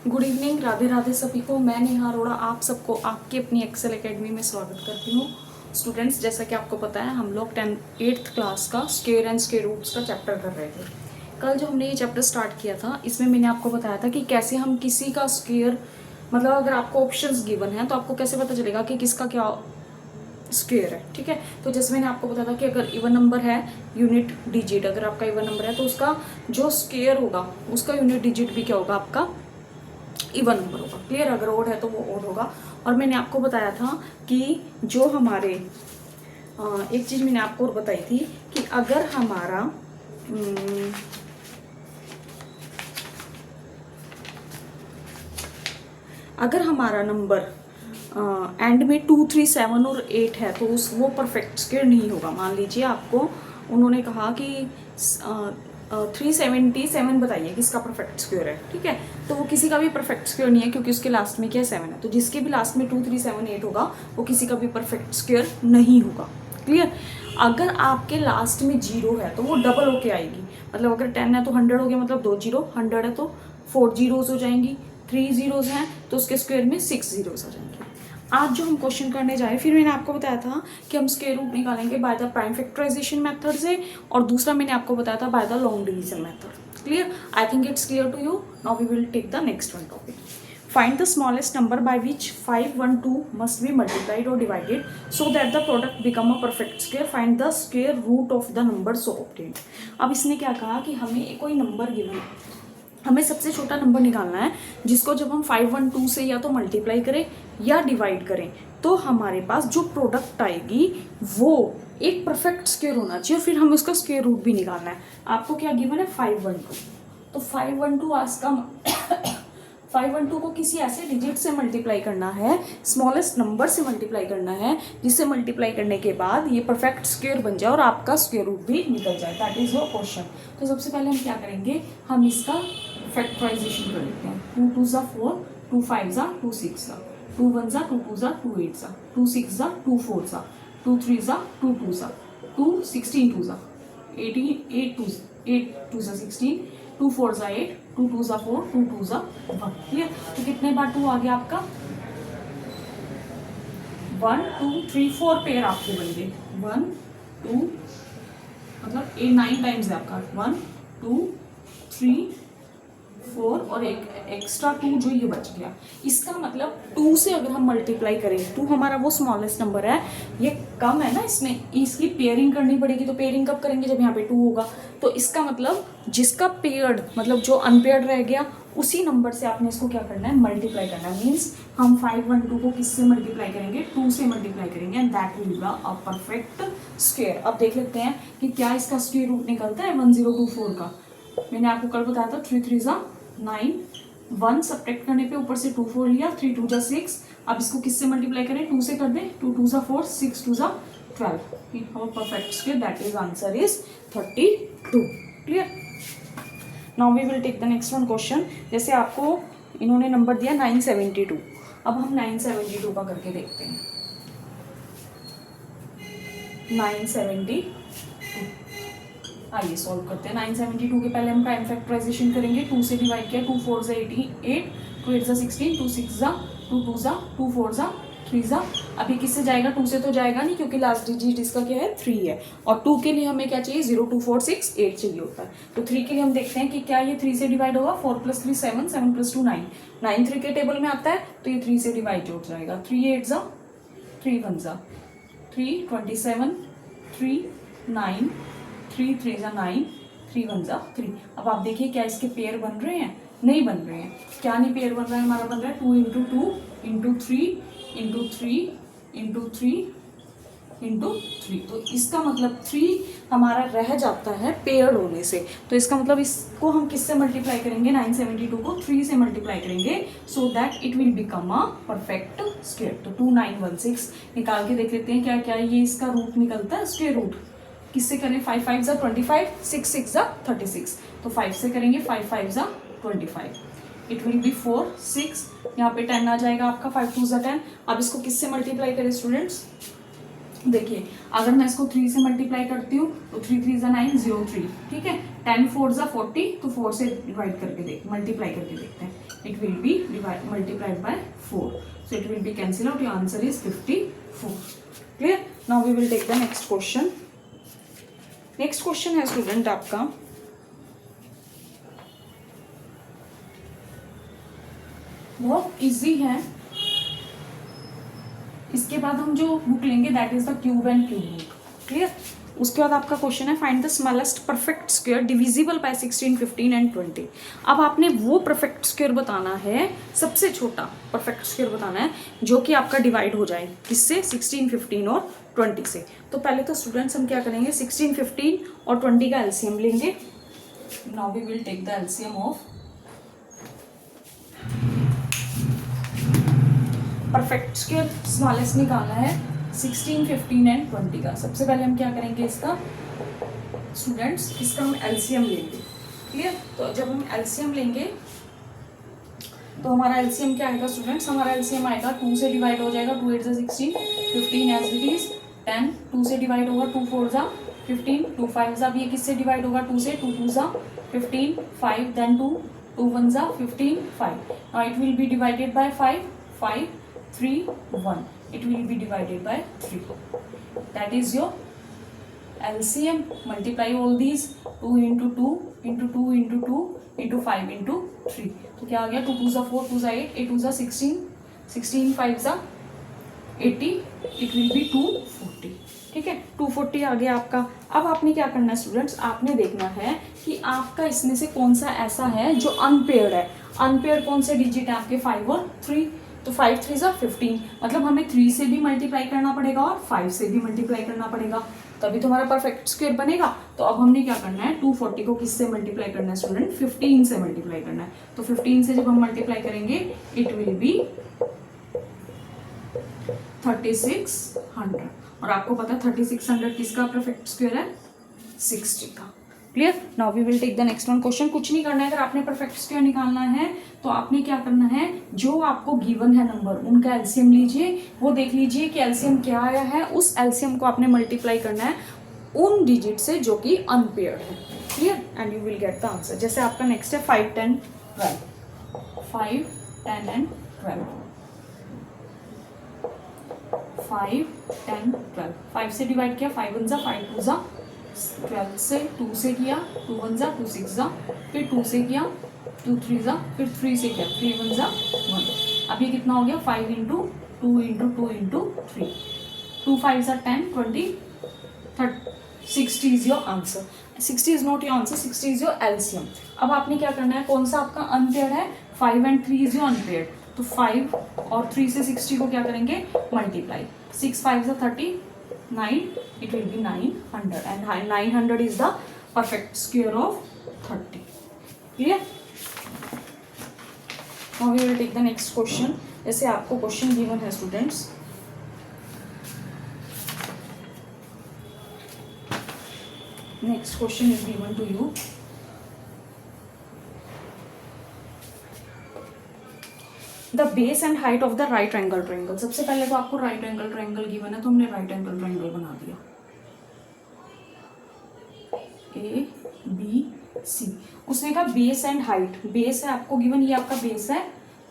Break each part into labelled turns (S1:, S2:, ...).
S1: Good evening, Radhe Radhe सभी को। मैं नेहा अरोड़ा आप सबको आपकी अपनी एक्सेल एकेडमी में स्वागत करती हूँ। स्टूडेंट्स, जैसा कि आपको पता है हम लोग 8th क्लास का स्क्वायर एंड स्क्वायर रूट्स का चैप्टर कर रहे थे। कल जो हमने ये चैप्टर स्टार्ट किया था, इसमें मैंने आपको बताया था कि कैसे हम किसी का स्क्वायर, मतलब अगर आपको ऑप्शंस गिवन है तो आपको कैसे पता चलेगा कि किसका क्या स्क्वायर है। ठीक है, तो जैसे मैंने आपको बताया था कि अगर इवन नंबर है, यूनिट डिजिट, अगर आपका इवन नंबर है तो उसका जो स्क्वायर होगा उसका यूनिट डिजिट भी क्या होगा, आपका इवन नंबर होगा। क्लियर? अगर ओड है तो वो ओड होगा। और मैंने आपको बताया था कि जो हमारे एक चीज मैंने आपको और बताई थी कि अगर हमारा नंबर एंड में 2, 3, 7 और 8 है तो वो परफेक्ट स्क्वायर नहीं होगा। मान लीजिए आपको उन्होंने कहा कि 377 बताइए किसका परफेक्ट स्क्वायर है। ठीक है, तो वो किसी का भी परफेक्ट स्क्वायर नहीं है क्योंकि उसके लास्ट में क्या 7 है। तो जिसके भी लास्ट में 2, 3, 7, 8 होगा वो किसी का भी परफेक्ट स्क्वायर नहीं होगा। क्लियर? अगर आपके लास्ट में 0 है तो वो डबल होके आएगी। मतलब अगर 10 है तो 100 हो गया, मतलब 2 जीरो। 100 है तो 4 जीरोज हो जाएंगी। 3 जीरोज हैं तो उसके स्क्वायर में 6 जीरोज आ जाएंगे। आज जो हम क्वेश्चन करने जाए, फिर मैंने आपको बताया था कि हम स्क्वायर रूट निकालेंगे by the prime factorisation method से, और दूसरा मैंने आपको बताया था by the long division method. Clear? I think it's clear to you. Now we will take the next one topic. Find the smallest number by which 512 must be multiplied or divided so that the product become a perfect square. Find the square root of the number so obtained. अब इसने क्या कहा कि हमें कोई number given, हमें सबसे छोटा नंबर निकालना है जिसको जब हम 512 से या तो मल्टीप्लाई करें या डिवाइड करें तो हमारे पास जो प्रोडक्ट आएगी वो एक परफेक्ट स्क्वायर होना चाहिए, और फिर हमें उसका स्क्वायर रूट भी निकालना है। आपको क्या गिवन है? 512। तो 512 आज का 512 को किसी ऐसे डिजिट से मल्टीप्लाई करना है, स्मॉलेस्ट नंबर से मल्टीप्लाई करना है, जिससे मल्टीप्लाई करने के बाद ये परफेक्ट स्क्वायर बन जाए और आपका स्क्वायर रूट भी निकल जाए। That is your question. तो सबसे पहले हम क्या करेंगे, हम इसका फैक्टराइजेशन कर लेते हैं। 2 2 ज़ा 4, 2 5 ज़ा 2 6 ज़ा, 2 1 ज़ा 2 2 ज़ा 2 8 ज़ा, 2 6 ज़ा 2 4 ज़ा, 2 3 ज़ा 2 2 ज़ा, 2 16 2 ज़ा 18, 8 2 ज़ा 16, 2 4 ज़ा 8, 2 2 ज़ा 4, 2 2 ज़ा 1। क्लियर? तो कितने बार 2 आ गया आपका? 1 2 3 4 पेयर आपके बन गए। 1 2, मतलब 9 टाइम्स है आपका। 1 2 3 4 और एक एक्स्ट्रा 2 जो ये बच गया। इसका मतलब 2 से अगर हम मल्टीप्लाई करें, 2 हमारा वो स्मॉलेस्ट नंबर है, ये कम है ना, इसमें इसकी पेयरिंग करनी पड़ेगी। तो पेयरिंग कब करेंगे? जब यहाँ पे 2 होगा। तो इसका मतलब जिसका पेयर्ड, मतलब जो अनपेयर्ड रह गया, उसी नंबर से आपने इसको क्या करना है? मल्टीप्लाई करना है। मीन्स हम 512 को किससे मल्टीप्लाई करेंगे? 2 से मल्टीप्लाई करेंगे, and that will be a perfect square. अब देख लेते हैं कि क्या इसका स्क्वायर रूट निकलता है 1024 का। मैंने आपको कल बताया था 3 3 ज़ा 9, 1 सब्ट्रैक्ट करने पे ऊपर से 2 4 लिया, 3 2 ज़ा 6। अब इसको किससे मल्टीप्लाई करें? 2 से कर दें। 2 2 ज़ा 4, 6 2 ज़ा 12। Perfect square, that is answer is 32। Clear? Now we will take the next one question. जैसे आपको इन्होंने नंबर दिया 972। अब हम 972 का करके देखते हैं। 972 आइए सॉल्व करते हैं। 972 के पहले हम प्राइम फैक्टराइजेशन करेंगे। 2 से डिवाइड किया, 2 4 ज़ा 8, 2 8 ज़ा 16, 2 6 ज़ा 2 2 ज़ा 2 4 ज़ा 3 ज़ा। अभी किससे जाएगा? 2 से तो जाएगा नहीं क्योंकि लास्ट डिजिट इसका क्या है? 3 है। और 2 के लिए हमें क्या चाहिए? 0 2 4 6 8 चाहिए होता है। तो 3 के लिए हम देखते हैं कि क्या ये 3 से डिवाइड होगा। 4 + 3 7, 7 + 2 9, 9 3 के टेबल में आता है तो ये 3 से डिवाइड हो जाएगा। 3 8 ज़ा 3 1 ज़ा 3 27, 3 9, 3 3 ज़ा 9, 3 1 ज़ा 3। अब आप देखिए क्या इसके पेयर बन रहे हैं? नहीं बन रहे हैं। क्या नहीं पेयर बन रहा है? हमारा बन रहा है 2 × 2 × 3 × 3 × 3 × 3। तो इसका मतलब 3 हमारा रह जाता है पेयर्ड होने से। तो इसका मतलब इसको हम किससे मल्टीप्लाई करेंगे? 972 को 3 से मल्टीप्लाई करेंगे so that it will become a perfect square. तो 2916 निकाल के देख लेते हैं क्या क्या ये इसका रूट निकलता है, स्क्वायर रूट। किससे करें? 5 5 ज़ा 25, 6 6 ज़ा 36। तो 5 से करेंगे, 5 5 ज़ा 25। इट विल बी 4 6, यहाँ पे 10 आ जाएगा आपका। 5 2 ज़ा 10। अब इसको किससे मल्टीप्लाई करें स्टूडेंट्स? देखिए अगर मैं इसको 3 से मल्टीप्लाई करती हूँ तो 3 3 ज़ा 9, 0 3। ठीक है, 10 4 ज़ा 40, तो 4 से डिवाइड करके देख मल्टीप्लाई करके देखते हैं. It will be multiplied by 4, so it will be cancel out. Your answer is 54. Clear. Now we will take the next question. Next question है स्टूडेंट आपका बहुत इजी है. इसके बाद हम जो बुक लेंगे that is the cube and cube book. Clear. उसके बाद आपका क्वेश्चन है find the smallest perfect square divisible by 16, 15 and 20. अब आपने वो परफेक्ट स्क्वायर बताना है, सबसे छोटा परफेक्ट स्क्वायर बताना है जो कि आपका डिवाइड हो जाए किससे, 16, 15 और 20 से. तो पहले तो स्टूडेंट्स हम क्या करेंगे, 16, 15 और 20 का एलसीएम लेंगे. Now we will take the LCM of perfect square. Smallest निकालना है 16, 15 एंड 20 का. सबसे पहले हम क्या करेंगे इसका स्टूडेंट्स, इसका हम एलसीएम लेंगे. क्लियर. तो जब हम एलसीएम लेंगे तो हमारा एलसीएम क्या आएगा स्टूडेंट्स, हमारा एलसीएम आएगा 2 से डिवाइड हो जाएगा, 2 8 ज़ा 16, 15 एज इट इज 10, 2 से डिवाइड होगा, 2 4 ज़ा 15, 2 5 ज़ा, अब ये किससे डिवाइड होगा, 2 से, 2 2 ज़ा 15, 5 देन 2, 2 1 ज़ा 15, 5. Now it will B divided by 5, 5 3 1. It will be divided by 3. That is your LCM. Multiply all these. 2 into 2 into 2 into 2 into 5 into 3. तो क्या आ गया, 2 2 ज़ा 4, 2 ज़ा 8, 8 2 ज़ा 16, 16 5 ज़ा 80. It will be 240. ठीक है, 240 आ गया आपका. अब आपने क्या करना है स्टूडेंट्स, आपने देखना है कि आपका इसमें से कौन सा ऐसा है जो अनपेयर्ड है. अनपेयर्ड कौन से डिजिट है आपके, 5 और 3. तो 5 3 ज़ा 15, मतलब हमें 3 से भी मल्टीप्लाई करना पड़ेगा और 5 से भी मल्टीप्लाई करना पड़ेगा, तभी तो हमारा परफेक्ट स्क्वायर बनेगा. तो अब हमने क्या करना है, 240 को किससे मल्टीप्लाई करना है स्टूडेंट, 15 से मल्टीप्लाई करना है. तो 15 से जब हम मल्टीप्लाई करेंगे इट विल बी 3600. और आपको पता है 3600 किसका परफेक्ट स्क्वायर है, 60 का. Clear. Now we will take the next one question. कुछ नहीं करना है, अगर आपने परफेक्ट स्क्वायर निकालना है तो आपने क्या करना है, जो आपको गिवन है नंबर उनका एलसीएम लीजिए, वो देख लीजिए कि एलसीएम क्या आया है, उस एलसीएम को आपने मल्टीप्लाई करना है उन डिजिट से जो कि अनपेयर्ड है. Clear. And you will get the answer. जैसे आपका नेक्स्ट है 5 10 12, 5 10 एंड 12, 5 10 12. 5 से डिवाइड किया, 5 1 ज़ा 5 2 ज़ा 12 से, 2 से किया, 2 1 ज़ा 2 6 ज़ा, फिर 2 से किया, 2 3 ज़ा, फिर 3 से किया, 3 1 ज़ा 1. अब ये कितना हो गया, 5 इंटू 2 इंटू 2 इंटू 3, 2 5 ज़ा 10 20 30, 60 is your answer. 60 is not your answer, 60 is your LCM. अब आपने क्या करना है, कौन सा आपका अनपेयर्ड है, 5 एंड 3 इज योर अनपेयर्ड. तो 5 और 3 से 60 को क्या करेंगे, मल्टीप्लाई. 6 5 ज़ा 30, 9, it will be 900 and 900 is the perfect square of 30. Clear. Now we will take the next question. जैसे आपको क्वेश्चन गिवन है students, next question is given to you. The base and height of the right angle triangle. सबसे पहले तो आपको right angle triangle given है तो हमने राइट एंगल ट्रायंगल बना दिया, ए बी सी. उसने कहा बेस एंड हाइट. बेस है आपको गिवन, ये आपका बेस है,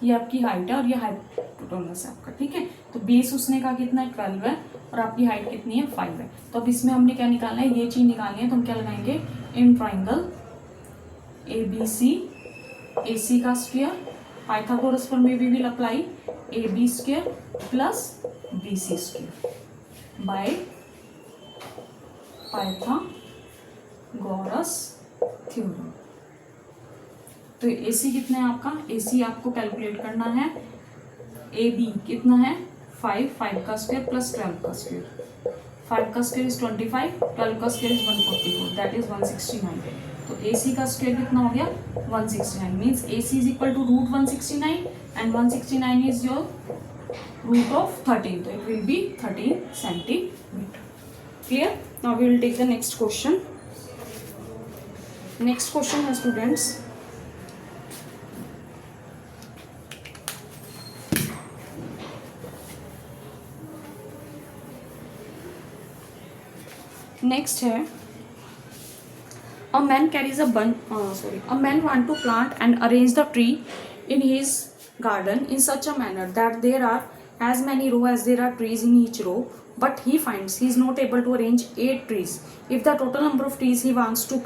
S1: ये आपकी हाइट है और ये हाइपोटेनस है आपका. ठीक है, तो बेस उसने कहा कितना है, 12 है और आपकी हाइट कितनी है, 5 है. तो अब इसमें हमने क्या निकालना है, ये चीज निकालनी है. तो हम क्या लगाएंगे, in triangle A B C, ए सी का स्क्वायर, पाइथागोरस पर में we will apply A B square plus B C square by Pythagoras theorem. तो ए सी कितना है आपका, ए सी आपको कैलकुलेट करना है. ए बी कितना है, 5, 5 का स्क्वायर प्लस 12 का स्क्वायर. 5 का स्क्वायर इज 25, 12 का स्क्वायर इज 144, दैट इज 169. तो ए सी का स्क्वायर कितना हो गया, 169. Means A C is equal to root 169 and 169 is your root of 13. तो it will be 13 centimetre. Clear. Now we will take the next question. Next question है students, next है A man carries a a man want to plant and arrange the tree in his garden in such a manner that there are as many rows as there are trees in each row, but he finds he is not able to arrange 8 trees. If the total number of trees he wants to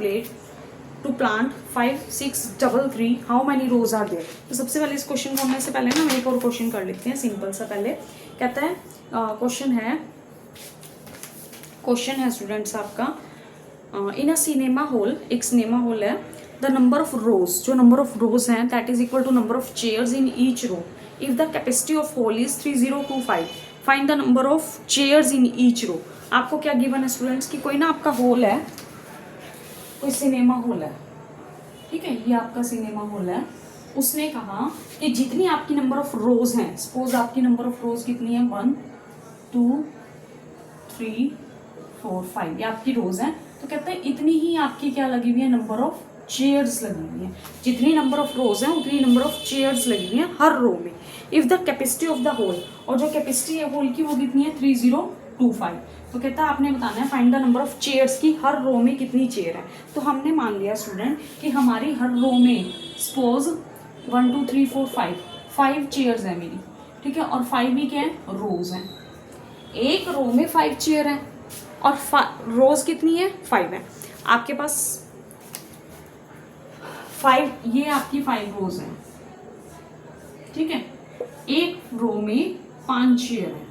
S1: plant 5 6 3 3, how many rows are there? तो सबसे पहले इस question को हमने से पहले ना एक और क्वेश्चन कर लेते हैं सिंपल सा। पहले कहता है क्वेश्चन है स्टूडेंट्स आपका, इन अ सिनेमा हॉल, एक सिनेमा हॉल है, द नंबर ऑफ रोज, जो नंबर ऑफ रोज हैं that is equal to number of chairs in each row. If the capacity of hall is 3025, find the number of chairs in each row. आपको क्या given है students कि कोई ना आपका hall है, कोई सिनेमा हॉल है, ठीक है, ये आपका सिनेमा हॉल है। उसने कहा कि जितनी आपकी नंबर ऑफ रोज हैं, सपोज आपकी नंबर ऑफ रोज कितनी है 1 2 3 4 5, ये आपकी रोज है। तो कहते हैं इतनी ही आपकी क्या लगी हुई है, नंबर ऑफ चेयर्स लगी हुई है। जितनी नंबर ऑफ रोज हैं उतनी नंबर ऑफ चेयर्स लगी हुई है हर रो में। If the capacity of the hall, और जो कैपेसिटी है होल की वो कितनी है 3025। तो कहता है आपने बताना है find the number of chairs की हर रो में कितनी चेयर है। तो हमने मान लिया स्टूडेंट कि हमारी हर रो में सपोज 1 2 3 4 5 चेयर्स है मेरी, ठीक है, और 5 भी क्या है, रोज हैं। एक रो में 5 चेयर है और रोज कितनी है 5 है। आपके पास 5, ये आपकी 5 रोज हैं, ठीक है, एक रो में 5 चेयर है।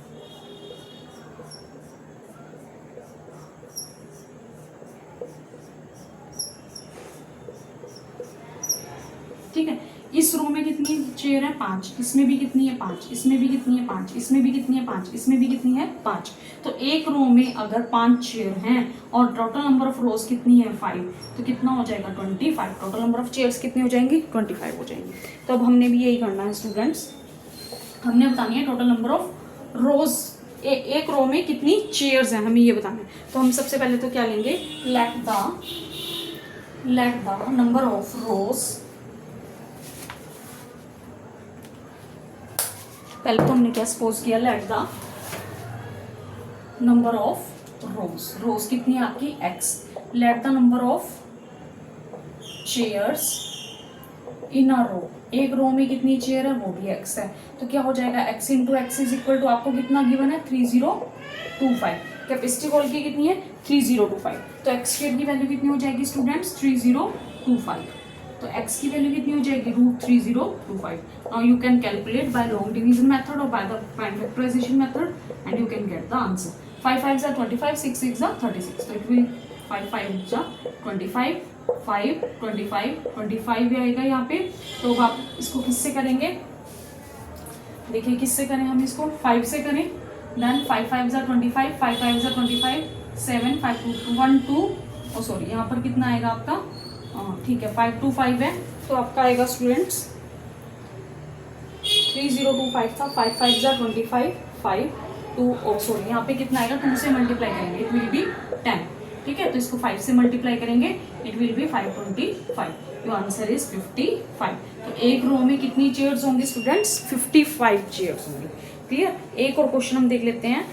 S1: ठीक है, इस रो में कितनी चेयर है 5, इसमें भी कितनी है 5, इसमें भी कितनी है 5, इसमें भी कितनी है 5, इसमें भी कितनी है 5। तो एक रो में अगर 5 चेयर हैं और टोटल नंबर ऑफ रोज कितनी है 5, तो कितना हो जाएगा 25। टोटल नंबर ऑफ चेयर्स कितनी हो जाएंगी 25 हो जाएंगी। तो अब हमने भी यही करना है स्टूडेंट्स, हमने बतानी है टोटल नंबर ऑफ रोज, एक रो में कितनी चेयर्स हैं हमें ये बताना है। तो हम सबसे पहले तो क्या लेंगे, let the number of rows, पहले तो हमने क्या सपोज किया, let the number of rows कितनी है आपकी x, let the number of chairs in a row, एक रो में कितनी चेयर है वो भी x है। तो क्या हो जाएगा x into X is equal to, आपको कितना गिवन है 3025, कैपेसिटी हॉल की कितनी है 3025। तो x स्क्वायर की वैल्यू कितनी हो जाएगी स्टूडेंट्स 3025। तो x की वैल्यू कितनी हो जाएगी √3025। Now you can calculate by long division method और by the prime factorisation method and you can get the answer. 5 5 are 25, 6 6 are 36। तो इट विल 5 5 are 25, 5 25 25 भी आएगा यहाँ पे। तो आप इसको किससे करेंगे, देखिए किससे करें हम इसको, 5 से करें, देन 5 5 are 25, 5 5 are 25, 7 5 2 1 2, सॉरी यहाँ पर कितना आएगा आपका, ठीक है 5 2 5 है। तो आपका आएगा स्टूडेंट्स 3025 था, 5 5 are 25, 5 2, सॉरी यहाँ पे कितना आएगा 2 से मल्टीप्लाई करेंगे, इट विल बी 10, ठीक है। तो इसको 5 से मल्टीप्लाई करेंगे, it will B 525। Your answer is 55। तो एक रो में कितनी चेयर्स होंगी स्टूडेंट्स 55 चेयर्स होंगी। क्लियर। एक और क्वेश्चन हम देख लेते हैं,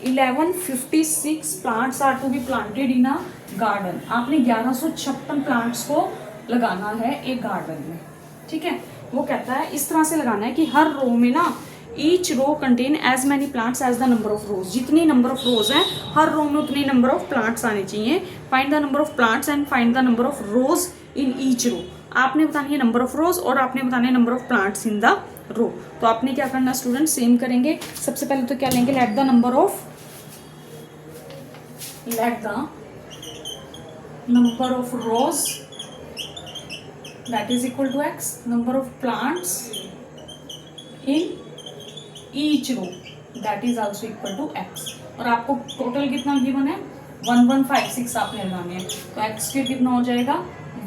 S1: 1156 plants are to be planted in a garden. आपने 1156 प्लांट्स को लगाना है एक गार्डन में, ठीक है। वो कहता है इस तरह से लगाना है कि हर रो में ना each row contain as many plants as the number of rows, जितनी नंबर ऑफ रोज हैं हर रो में उतनी नंबर ऑफ प्लांट्स आने चाहिए। Find the number of plants and find the number of rows in each row. आपने बतानी है number of रोज और आपने बताना है number of plants in the row. तो आपने क्या करना स्टूडेंट, सेम करेंगे। सबसे पहले तो क्या लेंगे, let the number of rose that is equal to x, number of plants in each row that is also equal to x। और आपको टोटल कितना गिवन है 1156 आपने लगाने हैं। तो x के कितना हो जाएगा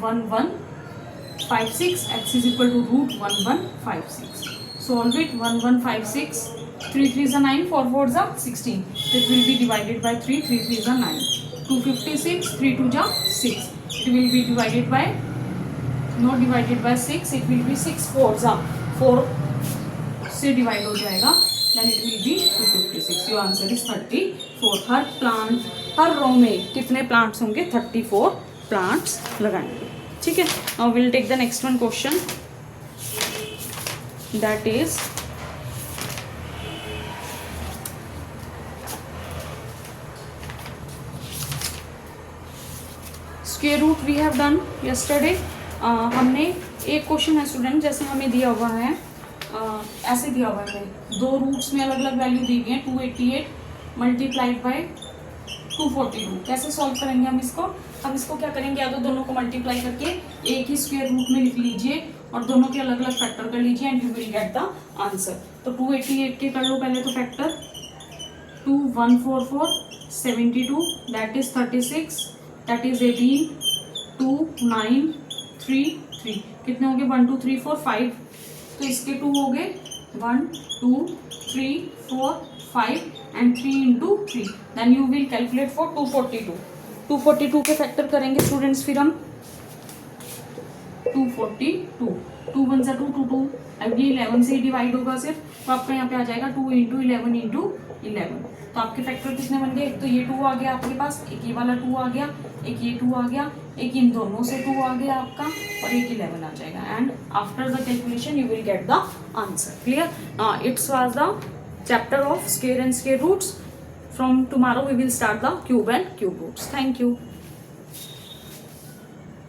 S1: 1156, x is equal to √1156। solve it, 1156, 3 3s are 9, 4 4s are 16, it will be divided by 3, 3 3s are 9, 256, 3 2s are 6, it will be divided by, not divided by 6, it will be 6 4s are 4 से divide हो जाएगा, then it will be 256। your answer is 34। Her row में कितने plants होंगे 34 plants लगाएंगे। ठीक है, now will take the next one question, that is square root we have done yesterday. हमने एक क्वेश्चन है स्टूडेंट, जैसे हमें दिया हुआ है ऐसे दिया हुआ है, दो रूट्स में अलग अलग वैल्यू दी गई है, 288 मल्टीप्लाइड बाय 242। कैसे सॉल्व करेंगे हम इसको? हम इसको क्या करेंगे, या तो दोनों को मल्टीप्लाई करके एक ही स्क्वायर रूट में लिख लीजिए और दोनों के अलग अलग फैक्टर कर लीजिए and you will get the answer. तो 288 के कर लो पहले तो factor, 2 1 4 4 72, that is 36, that is 18, 2 9 3 3, कितने हो गए 1 2 3 4 5, तो इसके 2 हो गए 1 2 3 4 5 and 3 into 3, then you will calculate for 242। 242 के फैक्टर करेंगे स्टूडेंट्स फिर हम 242, 2 1 2 2 2, अब ये 11 से डिवाइड होगा सिर्फ, तो आपका यहाँ पे आ जाएगा 2 इंटू 11 इंटू 11। तो आपके फैक्टर कितने बन गए, एक तो ये 2 आ गया आपके पास, एक ये वाला 2 आ गया, एक ये 2 आ गया, एक इन दोनों से 2 आ गया आपका, और एक 11 आ जाएगा, and after the calculation you will get the answer. Clear? It's was the chapter of square and square roots. From tomorrow we will start the cube and cube roots. Thank you.